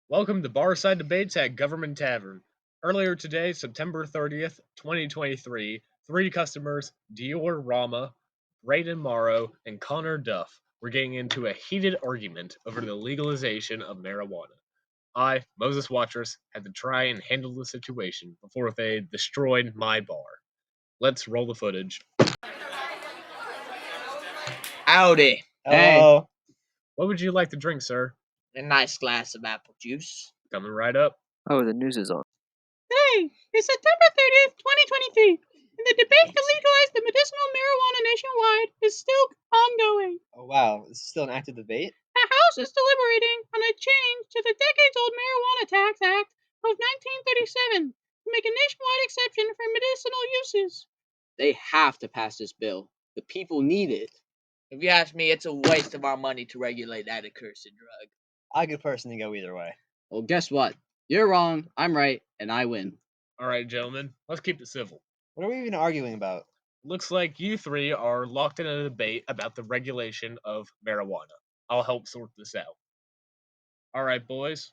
Welcome to Barside Debates at Government Tavern. Earlier today, September 30th, 2023, three customers, Dior Rama, Brayden Morrow, and Connor Duff, were getting into a heated argument over the legalization of marijuana. I, Moses Watrous, had to try and handle the situation before they destroyed my bar. Let's roll the footage. Howdy. Hey, What would you like to drink, sir? A nice glass of apple juice. Coming right up. oh, the news is on. Today is September 30th, 2023, and the debate to legalize the medicinal marijuana nationwide is still ongoing. Oh, wow. This is still an active debate? The House is deliberating on a change to the decades-old Marijuana Tax Act of 1937 to make a nationwide exception for medicinal uses. They have to pass this bill. The people need it. If you ask me, it's a waste of our money to regulate that accursed drug. I could personally go either way. Well, guess what? You're wrong, I'm right, and I win. All right, gentlemen, let's keep it civil. What are we even arguing about? Looks like you three are locked in a debate about the regulation of marijuana. I'll help sort this out. All right, boys,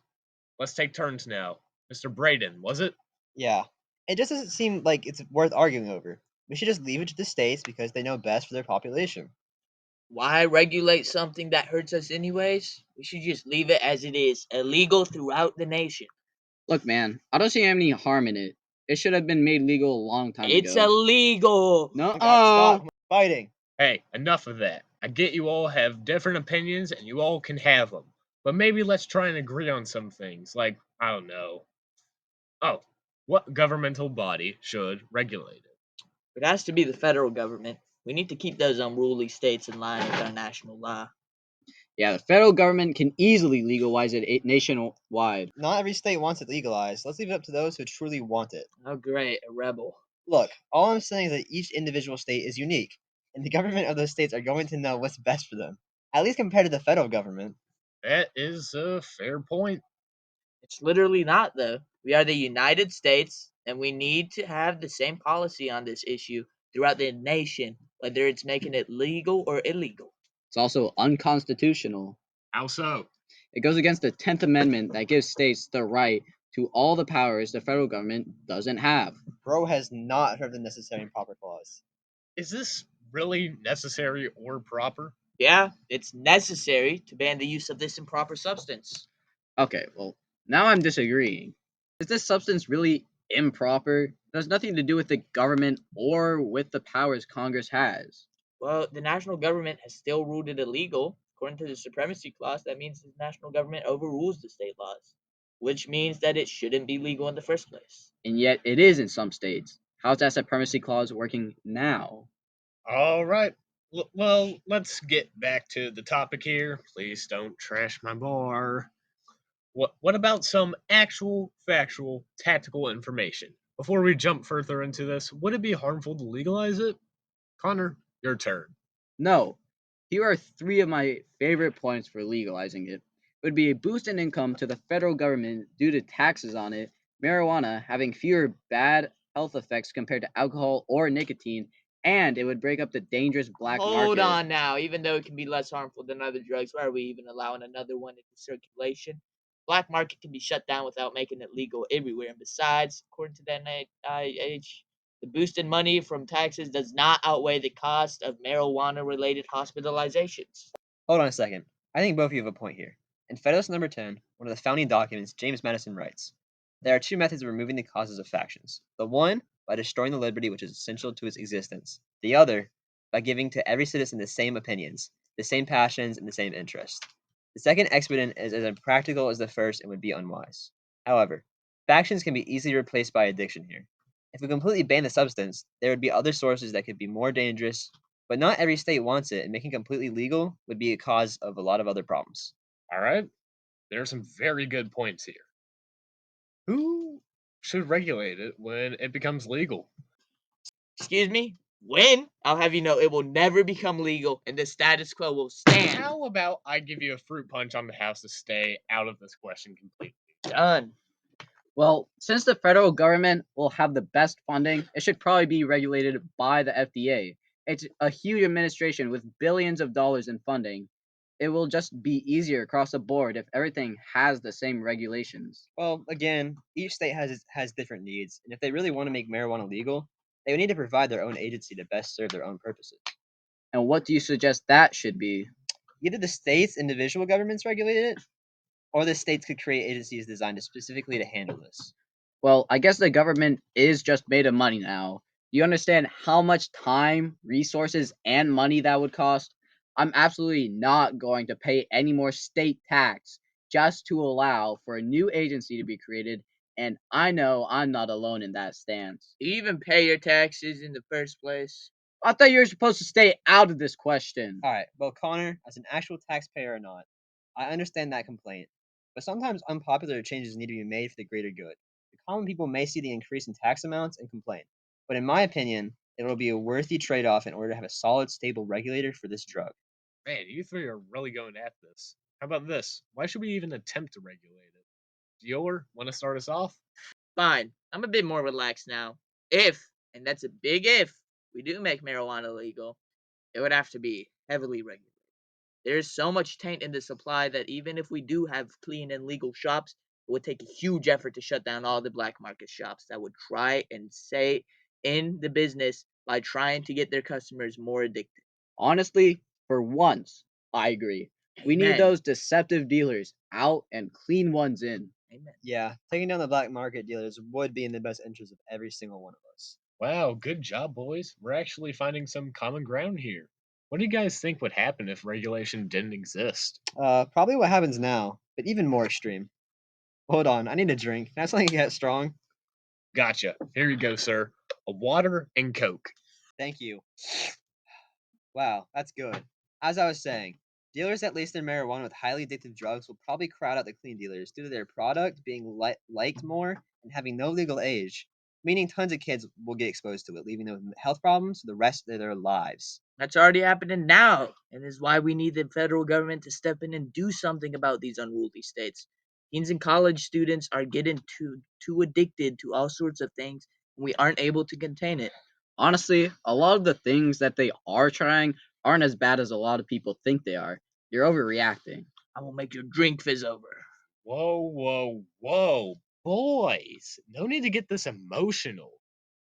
let's take turns now. Mr. Brayden, was it? Yeah. It just doesn't seem like it's worth arguing over. We should just leave it to the states because they know best for their population. Why regulate something that hurts us anyways? We should just leave it as it is, illegal throughout the nation. Look, man, I don't see any harm in it. It should have been made legal a long time It's ago. illegal. No, Oh, God, stop fighting. Hey, enough of that. I get you all have different opinions and you all can have them. But maybe let's try and agree on some things, like, I don't know. Oh, what governmental body should regulate it? It has to be the federal government. We need to keep those unruly states in line with our national law. Yeah, the federal government can easily legalize it nationwide. Not every state wants it legalized. Let's leave it up to those who truly want it. Oh, great, a rebel. Look, all I'm saying is that each individual state is unique, and the government of those states are going to know what's best for them, at least compared to the federal government. That is a fair point. It's literally not, though. We are the United States, and we need to have the same policy on this issue throughout the nation, whether it's making it legal or illegal. It's also unconstitutional. How so? It goes against the 10th Amendment that gives states the right to all the powers the federal government doesn't have. Bro has not heard the necessary and proper clause. Is this really necessary or proper? Yeah, it's necessary to ban the use of this improper substance. Okay, well, now I'm disagreeing. Is this substance really improper? It has nothing to do with the government or with the powers Congress has. Well, the national government has still ruled it illegal. According to the supremacy clause, that means the national government overrules the state laws, which means that it shouldn't be legal in the first place. And yet it is in some states. How's that supremacy clause working now? All right. Well, let's get back to the topic here. Please don't trash my bar. What about some actual, factual, tactical information? Before we jump further into this, would it be harmful to legalize it? Connor, your turn. No. Here are three of my favorite points for legalizing it. It would be a boost in income to the federal government due to taxes on it, marijuana having fewer bad health effects compared to alcohol or nicotine, and it would break up the dangerous black Hold market. on now. Even though it can be less harmful than other drugs, why are we even allowing another one into circulation? Black market can be shut down without making it legal everywhere. And besides, according to the NIH, the boost in money from taxes does not outweigh the cost of marijuana-related hospitalizations. Hold on a second. I think both of you have a point here. In Federalist Number 10, one of the founding documents, James Madison writes, there are two methods of removing the causes of factions. The one, by destroying the liberty which is essential to its existence. The other, by giving to every citizen the same opinions, the same passions, and the same interests. The second expedient is as impractical as the first and would be unwise. However, factions can be easily replaced by addiction here. If we completely ban the substance, there would be other sources that could be more dangerous, but not every state wants it, and making it completely legal would be a cause of a lot of other problems. All right. There are some very good points here. Who should regulate it when it becomes legal? Excuse me? When? I'll have you know it will never become legal and the status quo will stand. How about I give you a fruit punch on the house to stay out of this question completely? Done. Well, since the federal government will have the best funding, it should probably be regulated by the FDA. It's a huge administration with billions of dollars in funding. It will just be easier across the board if everything has the same regulations. Well, again, each state has different needs, and if they really want to make marijuana legal, they would need to provide their own agency to best serve their own purposes. And what do you suggest that should be? Either the states' individual governments regulate it, or the states could create agencies designed specifically to handle this. Well, I guess the government is just made of money now. Do you understand how much time, resources, and money that would cost? I'm absolutely not going to pay any more state tax just to allow for a new agency to be created, and I know I'm not alone in that stance. Do you even pay your taxes in the first place? I thought you were supposed to stay out of this question. All right, well, Connor, as an actual taxpayer or not, I understand that complaint, but sometimes unpopular changes need to be made for the greater good. The common people may see the increase in tax amounts and complain, but in my opinion, it will be a worthy trade off in order to have a solid, stable regulator for this drug. Man, you three are really going at this. How about this? Why should we even attempt to regulate it? Dior, want to start us off? Fine, I'm a bit more relaxed now. If, and that's a big if, we do make marijuana legal, it would have to be heavily regulated. There's so much taint in the supply that even if we do have clean and legal shops, it would take a huge effort to shut down all the black market shops that would try and stay in the business by trying to get their customers more addicted. Honestly, for once, I agree. We need Amen. those deceptive dealers out and clean ones in. Amen. Yeah, taking down the black market dealers would be in the best interest of every single one of us. Wow, good job, boys. We're actually finding some common ground here. What do you guys think would happen if regulation didn't exist? Probably what happens now, but even more extreme. Hold on, I need a drink. Can I have something to get strong? Gotcha. Here you go, sir. A water and Coke. Thank you. Wow, that's good. As I was saying, dealers that lace their marijuana with highly addictive drugs will probably crowd out the clean dealers due to their product being liked more and having no legal age, meaning tons of kids will get exposed to it, leaving them with health problems for the rest of their lives. That's already happening now, and is why we need the federal government to step in and do something about these unruly states. Teens and college students are getting too addicted to all sorts of things, and we aren't able to contain it. Honestly, a lot of the things that they are trying aren't as bad as a lot of people think they are. You're overreacting. I will make your drink fizz over. Whoa, whoa, whoa. Boys, no need to get this emotional.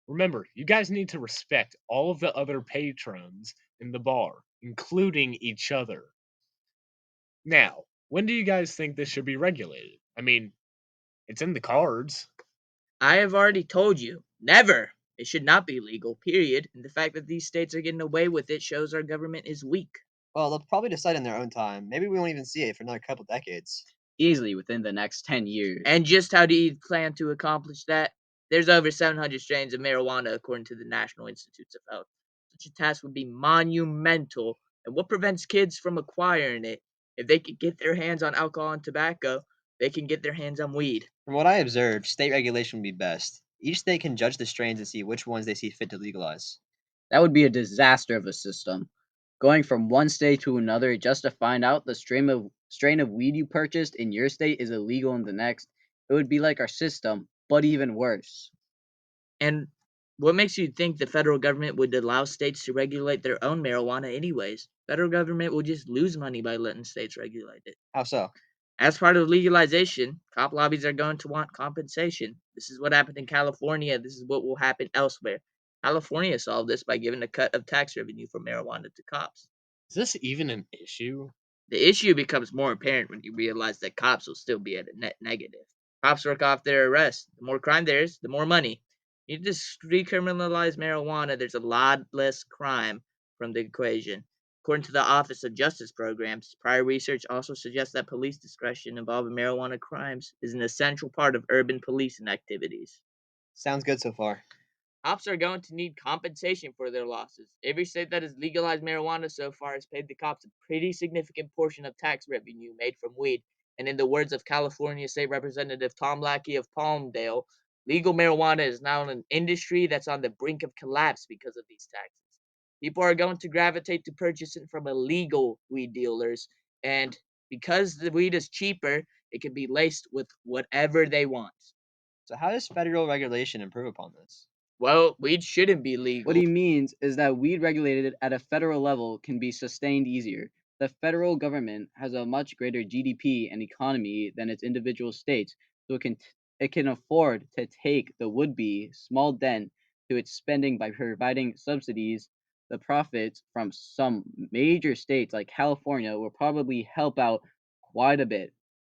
Remember, you guys need to respect all of the other patrons in the bar, including each other. Now, when do you guys think this should be regulated? I mean, it's in the cards. I have already told you, never. It should not be legal, period. And the fact that these states are getting away with it shows our government is weak. Well, they'll probably decide in their own time. Maybe we won't even see it for another couple decades. Easily within the next 10 years. And just how do you plan to accomplish that? There's over 700 strains of marijuana according to the National Institutes of Health. Such a task would be monumental. And what prevents kids from acquiring it? If they could get their hands on alcohol and tobacco, they can get their hands on weed. From what I observed, state regulation would be best. Each state can judge the strains and see which ones they see fit to legalize. That would be a disaster of a system. Going from one state to another just to find out the strain of weed you purchased in your state is illegal in the next, it would be like our system, but even worse. And what makes you think the federal government would allow states to regulate their own marijuana anyways? Federal government will just lose money by letting states regulate it. How so? As part of legalization, cop lobbies are going to want compensation. This is what happened in California. This is what will happen elsewhere. California solved this by giving a cut of tax revenue for marijuana to cops. Is this even an issue? The issue becomes more apparent when you realize that cops will still be at a net negative. Cops work off their arrests. The more crime there is, the more money. You just decriminalize marijuana, there's a lot less crime from the equation. According to the Office of Justice Programs, prior research also suggests that police discretion involving marijuana crimes is an essential part of urban policing activities. Sounds good so far. Cops are going to need compensation for their losses. Every state that has legalized marijuana so far has paid the cops a pretty significant portion of tax revenue made from weed. And in the words of California State Representative Tom Lackey of Palmdale, legal marijuana is now an industry that's on the brink of collapse because of these taxes. People are going to gravitate to purchasing from illegal weed dealers, and because the weed is cheaper, it can be laced with whatever they want. So how does federal regulation improve upon this? Well, weed shouldn't be legal. What he means is that weed regulated at a federal level can be sustained easier. The federal government has a much greater GDP and economy than its individual states, so it can afford to take the would-be small dent to its spending by providing subsidies. The profits from some major states like California will probably help out quite a bit.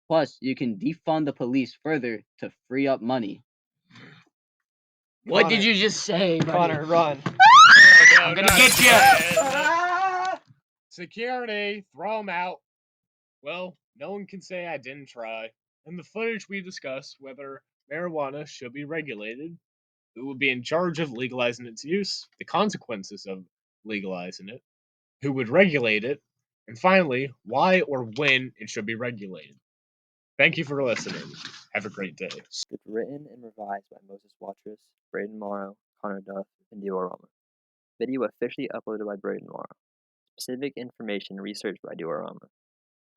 Plus, you can defund the police further to free up money. What did you just say, buddy? Connor, run. I'm gonna get you! Security, throw him out. Well, no one can say I didn't try. In the footage we discussed whether marijuana should be regulated, who would be in charge of legalizing its use, the consequences of legalizing it, who would regulate it, and finally, why or when it should be regulated. Thank you for listening. Have a great day. It's written and revised by Moses Watrous, Brayden Morrow, Connor Duff, and Dior Rama. Video officially uploaded by Brayden Morrow. Specific information researched by Dior Rama.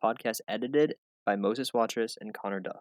Podcast edited by Moses Watrous and Connor Duff.